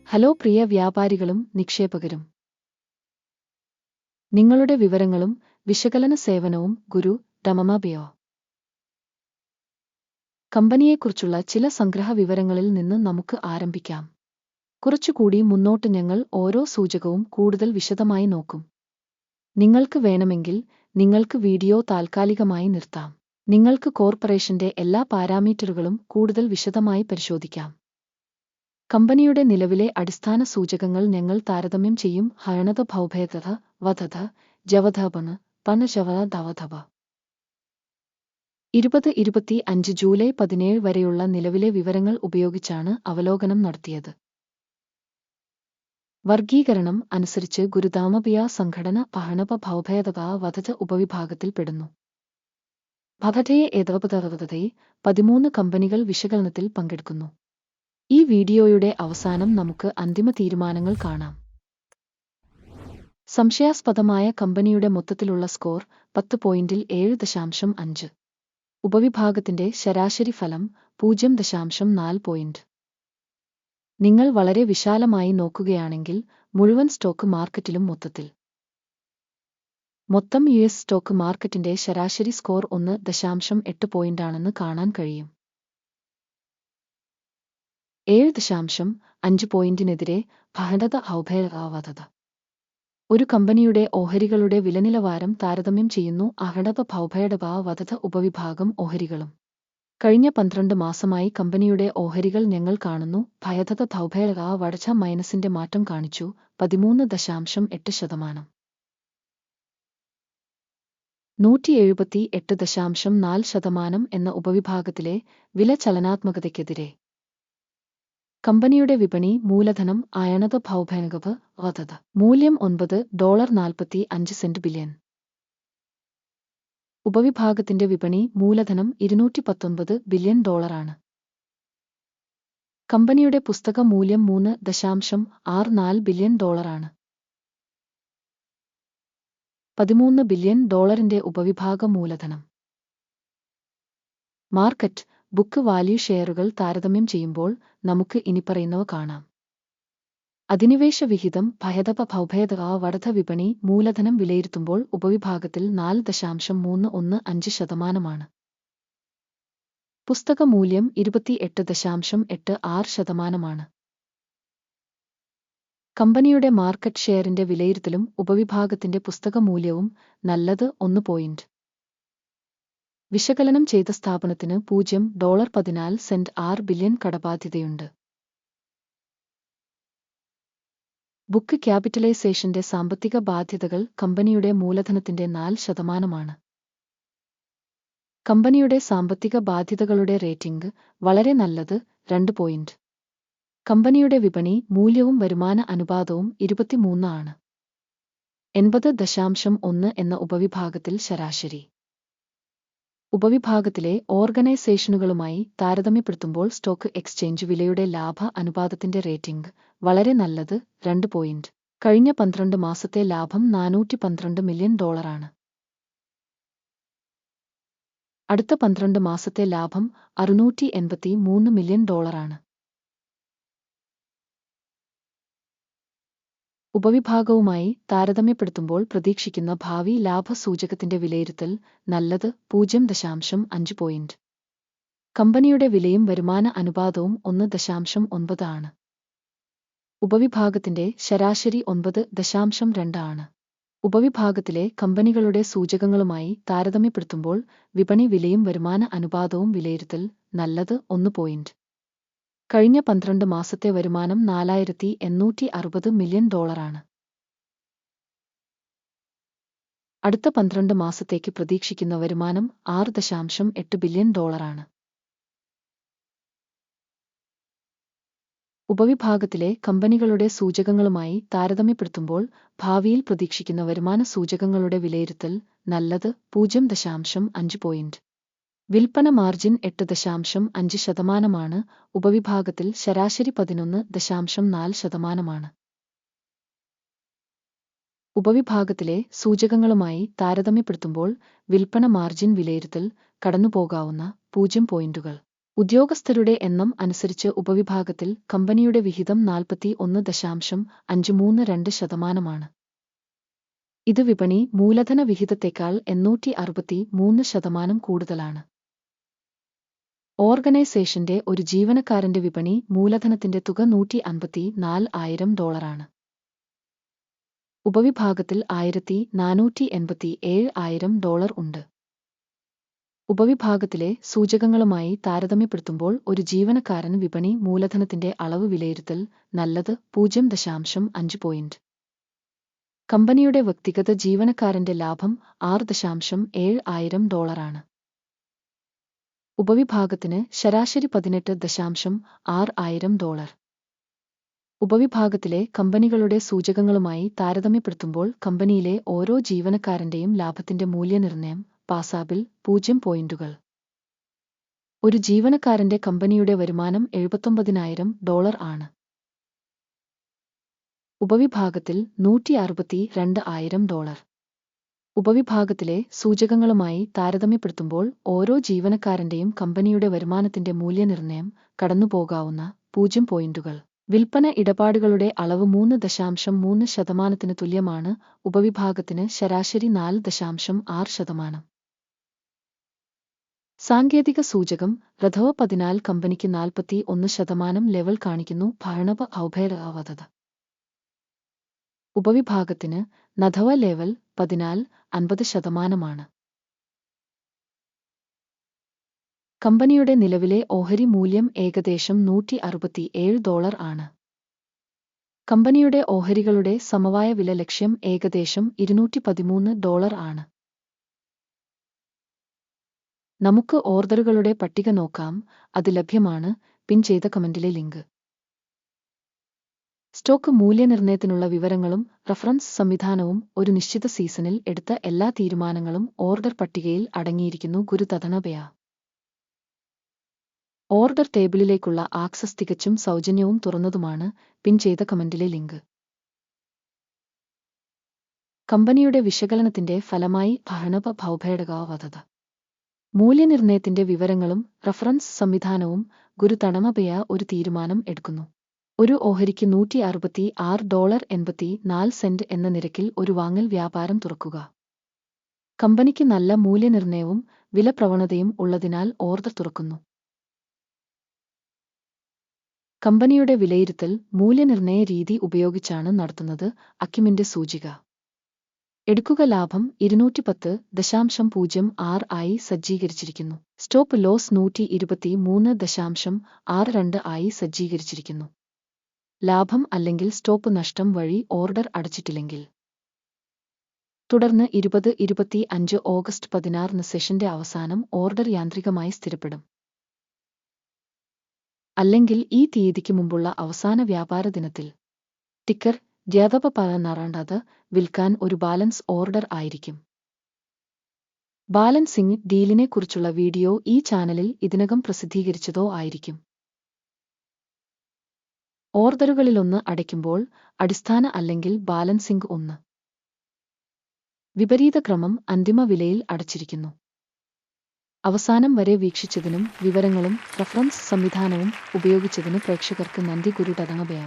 Hello പ്രിയ വ്യാപാരികളും നിക്ഷേപകരും. നിങ്ങളുടെ വിവരങ്ങളും വിശകലന സേവനവും ഗുരു ഡമമബിയോ കമ്പനിയെക്കുറിച്ചുള്ള ചില സംഗ്രഹ വിവരങ്ങളിൽ നിന്ന് നമുക്ക് ആരംഭിക്കാം. കുറച്ചുകൂടി മുന്നോട്ട് ഞങ്ങൾ ഓരോ സൂചകവും കൂടുതൽ വിശദമായി നോക്കും. നിങ്ങൾക്ക് വേണമെങ്കിൽ നിങ്ങൾക്ക് വീഡിയോ താൽക്കാലികമായി നിർത്താം. നിങ്ങൾക്ക് കോർപ്പറേഷന്റെ എല്ലാ പാരാമീറ്ററുകളും കൂടുതൽ വിശദമായി പരിശോധിക്കാം. കമ്പനിയുടെ നിലവിലെ അടിസ്ഥാന സൂചകങ്ങൾ ഞങ്ങൾ താരതമ്യം ചെയ്യും. ഹയണത ഭൗഭേദത വധത ജവധപണ് പണജവ ധവധവ 2025 ജൂലൈ 17 വരെയുള്ള നിലവിലെ വിവരങ്ങൾ ഉപയോഗിച്ചാണ് അവലോകനം നടത്തിയത്. വർഗീകരണം അനുസരിച്ച് ഗുരുദാമബിയ സംഘടന പഹണപ ഭൗഭേദത വധത ഉപവിഭാഗത്തിൽപ്പെടുന്നു. ഭധതയെ ഏതവപതവതയെ 13 കമ്പനികൾ വിശകലനത്തിൽ പങ്കെടുക്കുന്നു. ഈ വീഡിയോയുടെ അവസാനം നമുക്ക് അന്തിമ തീരുമാനങ്ങൾ കാണാം. സംശയാസ്പദമായ കമ്പനിയുടെ മൊത്തത്തിലുള്ള സ്കോർ 10.7.5. ഉപവിഭാഗത്തിന്റെ ശരാശരി ഫലം 0.4 പോയിന്റ്. നിങ്ങൾ വളരെ വിശാലമായി നോക്കുകയാണെങ്കിൽ മുഴുവൻ സ്റ്റോക്ക് മാർക്കറ്റിലും മൊത്തം യുഎസ് സ്റ്റോക്ക് മാർക്കറ്റിന്റെ ശരാശരി സ്കോർ 1.8 പോയിന്റാണെന്ന് കാണാൻ കഴിയും. 7.5 പോയിന്റിനെതിരെ ഭഹണത ഔഭേദവധത. ഒരു കമ്പനിയുടെ ഓഹരികളുടെ വിലനിലവാരം താരതമ്യം ചെയ്യുന്നു. അഹണത ഭൗഭേദവധത ഉപവിഭാഗം ഓഹരികളും. കഴിഞ്ഞ 12 മാസമായി കമ്പനിയുടെ ഓഹരികൾ ഞങ്ങൾ കാണുന്നു. ഭയധത ഭൗഭേദവധത മൈനസിന്റെ മാറ്റം കാണിച്ചു 13.8%. 178.4% എന്ന ഉപവിഭാഗത്തിലെ വില ചലനാത്മകതയ്ക്കെതിരെ. കമ്പനിയുടെ വിപണി മൂലധനം അയണത ഭൗഭേദവ വധത മൂല്യം $9.45 ബില്യൺ. ഉപവിഭാഗത്തിന്റെ വിപണി മൂലധനം $219 ബില്യൺ. കമ്പനിയുടെ പുസ്തക മൂല്യം $3.64 ബില്യൺ. 13 ബില്യൺ ഡോളറിന്റെ ഉപവിഭാഗ മൂലധനം. മാർക്കറ്റ് ബുക്ക് വാല്യൂ ഷെയറുകൾ താരതമ്യം ചെയ്യുമ്പോൾ നമുക്ക് ഇനിപ്പറയുന്നവ കാണാം. അധിനിവേശ വിഹിതം ഭയധപ ഭൗഭേദവധത വിപണി മൂലധനം വിലയിരുത്തുമ്പോൾ ഉപവിഭാഗത്തിൽ 4.315%. പുസ്തക മൂല്യം 28.86%. കമ്പനിയുടെ മാർക്കറ്റ് ഷെയറിന്റെ വിലയിരുത്തലും ഉപവിഭാഗത്തിന്റെ പുസ്തക മൂല്യവും നല്ലത് 1 പോയിന്റ്. വിശകലനം ചെയ്ത സ്ഥാപനത്തിന് $0.14 ബില്യൺ കടബാധ്യതയുണ്ട്. ബുക്ക് ക്യാപിറ്റലൈസേഷന്റെ സാമ്പത്തിക ബാധ്യതകൾ കമ്പനിയുടെ മൂലധനത്തിന്റെ 4%. കമ്പനിയുടെ സാമ്പത്തിക ബാധ്യതകളുടെ റേറ്റിംഗ് വളരെ നല്ലത് 2 പോയിന്റ്. കമ്പനിയുടെ വിപണി മൂല്യവും വരുമാന അനുപാതവും 23 ആണ്. 80.1 എന്ന ഉപവിഭാഗത്തിൽ ശരാശരി. ഉപവിഭാഗത്തിലെ ഓർഗനൈസേഷനുകളുമായി താരതമ്യപ്പെടുത്തുമ്പോൾ സ്റ്റോക്ക് എക്സ്ചേഞ്ച് വിലയുടെ ലാഭ അനുപാതത്തിന്റെ റേറ്റിംഗ് വളരെ നല്ലത് 2 പോയിന്റ്. കഴിഞ്ഞ 12 മാസത്തെ ലാഭം $412 മില്യൺ. അടുത്ത 12 മാസത്തെ ലാഭം $683 മില്യൺ. ഉപവിഭാഗവുമായി താരതമ്യപ്പെടുത്തുമ്പോൾ പ്രതീക്ഷിക്കുന്ന ഭാവി ലാഭ സൂചകത്തിന്റെ വിലയിരുത്തൽ നല്ലത് 0.5 പോയിന്റ്. കമ്പനിയുടെ വിലയും വരുമാന അനുപാതവും 1.9 ആണ്. ഉപവിഭാഗത്തിന്റെ ശരാശരി 9.2 ആണ്. ഉപവിഭാഗത്തിലെ കമ്പനികളുടെ സൂചകങ്ങളുമായി താരതമ്യപ്പെടുത്തുമ്പോൾ വിപണി വിലയും വരുമാന അനുപാതവും വിലയിരുത്തൽ നല്ലത് 1 പോയിന്റ്. കഴിഞ്ഞ 12 മാസത്തെ വരുമാനം $4,860 മില്യൺ. അടുത്ത 12 മാസത്തേക്ക് പ്രതീക്ഷിക്കുന്ന വരുമാനം $6.8 ബില്യൺ. ഉപവിഭാഗത്തിലെ കമ്പനികളുടെ സൂചകങ്ങളുമായി താരതമ്യപ്പെടുത്തുമ്പോൾ ഭാവിയിൽ പ്രതീക്ഷിക്കുന്ന വരുമാന സൂചകങ്ങളുടെ വിലയിരുത്തൽ നല്ലത് 0.5 പോയിന്റ്. വിൽപ്പന മാർജിൻ 8.5%. ഉപവിഭാഗത്തിൽ ശരാശരി 11.4%. ഉപവിഭാഗത്തിലെ സൂചകങ്ങളുമായി താരതമ്യപ്പെടുത്തുമ്പോൾ വിൽപ്പന മാർജിൻ വിലയിരുത്തൽ കടന്നുപോകാവുന്ന 0 പോയിന്റുകൾ. ഉദ്യോഗസ്ഥരുടെ എണ്ണം അനുസരിച്ച് ഉപവിഭാഗത്തിൽ കമ്പനിയുടെ വിഹിതം 41.532%. ഇത് വിപണി മൂലധന വിഹിതത്തേക്കാൾ 863% കൂടുതലാണ്. ഓർഗനൈസേഷന്റെ ഒരു ജീവനക്കാരന്റെ വിപണി മൂലധനത്തിന്റെ തുക $154,000. ഉപവിഭാഗത്തിൽ $1,487,000 ഉണ്ട്. ഉപവിഭാഗത്തിലെ സൂചകങ്ങളുമായി താരതമ്യപ്പെടുത്തുമ്പോൾ ഒരു ജീവനക്കാരൻ വിപണി മൂലധനത്തിന്റെ അളവ് വിലയിരുത്തൽ നല്ലത് 0.5 പോയിന്റ്. കമ്പനിയുടെ വ്യക്തിഗത ജീവനക്കാരന്റെ ലാഭം $6,700. ഉപവിഭാഗത്തിന് ശരാശരി $18,600. ഉപവിഭാഗത്തിലെ കമ്പനികളുടെ സൂചകങ്ങളുമായി താരതമ്യപ്പെടുത്തുമ്പോൾ കമ്പനിയിലെ ഓരോ ജീവനക്കാരന്റെയും ലാഭത്തിന്റെ മൂല്യനിർണ്ണയം പാസാബിൾ 0 പോയിന്റുകൾ. ഒരു ജീവനക്കാരന്റെ കമ്പനിയുടെ വരുമാനം $79,000 ആണ്. ഉപവിഭാഗത്തിൽ $162,000. ഉപവിഭാഗത്തിലെ സൂചകങ്ങളുമായി താരതമ്യപ്പെടുത്തുമ്പോൾ ഓരോ ജീവനക്കാരന്റെയും കമ്പനിയുടെ വരുമാനത്തിന്റെ മൂല്യനിർണ്ണയം കടന്നുപോകാവുന്ന 0 പോയിന്റുകൾ. വിൽപ്പന ഇടപാടുകളുടെ അളവ് 3.3% തുല്യമാണ്. ഉപവിഭാഗത്തിന് ശരാശരി 4.6%. സാങ്കേതിക സൂചകം റധവ 14 കമ്പനിക്ക് 41% ലെവൽ കാണിക്കുന്നു. ഭരണപ ഔഭേദാവധത. ഉപവിഭാഗത്തിന് നധവ ലെവൽ 14 50%. കമ്പനിയുടെ നിലവിലെ ഓഹരി മൂല്യം ഏകദേശം $167 ആണ്. കമ്പനിയുടെ ഓഹരികളുടെ സമവായ വില ലക്ഷ്യം ഏകദേശം $213 ആണ്. നമുക്ക് ഓർഡറുകളുടെ പട്ടിക നോക്കാം. അത് ലഭ്യമാണ്. പിൻ ചെയ്ത കമന്റിലെ ലിങ്ക്. സ്റ്റോക്ക് മൂല്യനിർണ്ണയത്തിനുള്ള വിവരങ്ങളും റഫറൻസ് സംവിധാനവും ഒരു നിശ്ചിത സീസണിൽ എടുത്ത എല്ലാ തീരുമാനങ്ങളും ഓർഡർ പട്ടികയിൽ അടങ്ങിയിരിക്കുന്നു. ഗുരുതഥനപയ ഓർഡർ ടേബിളിലേക്കുള്ള ആക്സസ് തികച്ചും സൗജന്യവും തുറന്നതുമാണ്. പിൻ ചെയ്ത കമന്റിലെ ലിങ്ക്. കമ്പനിയുടെ വിശകലനത്തിന്റെ ഫലമായി ഭരണപ ഭൗഭേടകാവധത മൂല്യനിർണ്ണയത്തിന്റെ വിവരങ്ങളും റഫറൻസ് സംവിധാനവും ഗുരുതണമപയ ഒരു തീരുമാനം എടുക്കുന്നു. ഒരു ഓഹരിക്ക് $166.84 എന്ന നിരക്കിൽ ഒരു വാങ്ങൽ വ്യാപാരം തുറക്കുക. കമ്പനിക്ക് നല്ല മൂല്യനിർണ്ണയവും വില പ്രവണതയും ഉള്ളതിനാൽ ഓർഡർ തുറക്കുന്നു. കമ്പനിയുടെ വിലയിരുത്തൽ മൂല്യനിർണ്ണയ രീതി ഉപയോഗിച്ചാണ് നടത്തുന്നത്. അക്യുമിന്റെ സൂചിക എടുക്കുക. ലാഭം 210.06 ആയി സജ്ജീകരിച്ചിരിക്കുന്നു. സ്റ്റോപ്പ് ലോസ് 123.62 ആയി സജ്ജീകരിച്ചിരിക്കുന്നു. ലാഭം അല്ലെങ്കിൽ സ്റ്റോപ്പ് നഷ്ടം വഴി ഓർഡർ അടച്ചിട്ടില്ലെങ്കിൽ. തുടർന്ന് 2025 ഓഗസ്റ്റ് 16 സെഷന്റെ അവസാനം ഓർഡർ യാന്ത്രികമായി സ്ഥിരപ്പെടും. അല്ലെങ്കിൽ ഈ തീയതിക്ക് മുമ്പുള്ള അവസാന വ്യാപാര ദിനത്തിൽ. ടിക്കർ ജ്യാതപ നാറാണ്ടത് വിൽക്കാൻ ഒരു ബാലൻസ് ഓർഡർ ആയിരിക്കും. ബാലൻസിംഗ് ഡീലിനെ കുറിച്ചുള്ള വീഡിയോ ഈ ചാനലിൽ ഇതിനകം പ്രസിദ്ധീകരിച്ചതോ ആയിരിക്കും. ഓർഡറുകളിലൊന്ന് അടയ്ക്കുമ്പോൾ അടിസ്ഥാന അല്ലെങ്കിൽ ബാലൻസിംഗ് 1 വിപരീത ക്രമം അന്തിമ വിലയിൽ അടച്ചിരിക്കുന്നു. അവസാനം വരെ വീക്ഷിച്ചതിനും വിവരങ്ങളും റഫറൻസ് സംവിധാനവും ഉപയോഗിച്ചതിന് പ്രേക്ഷകർക്ക് നന്ദി. ഗുരുടതങ്ങപയ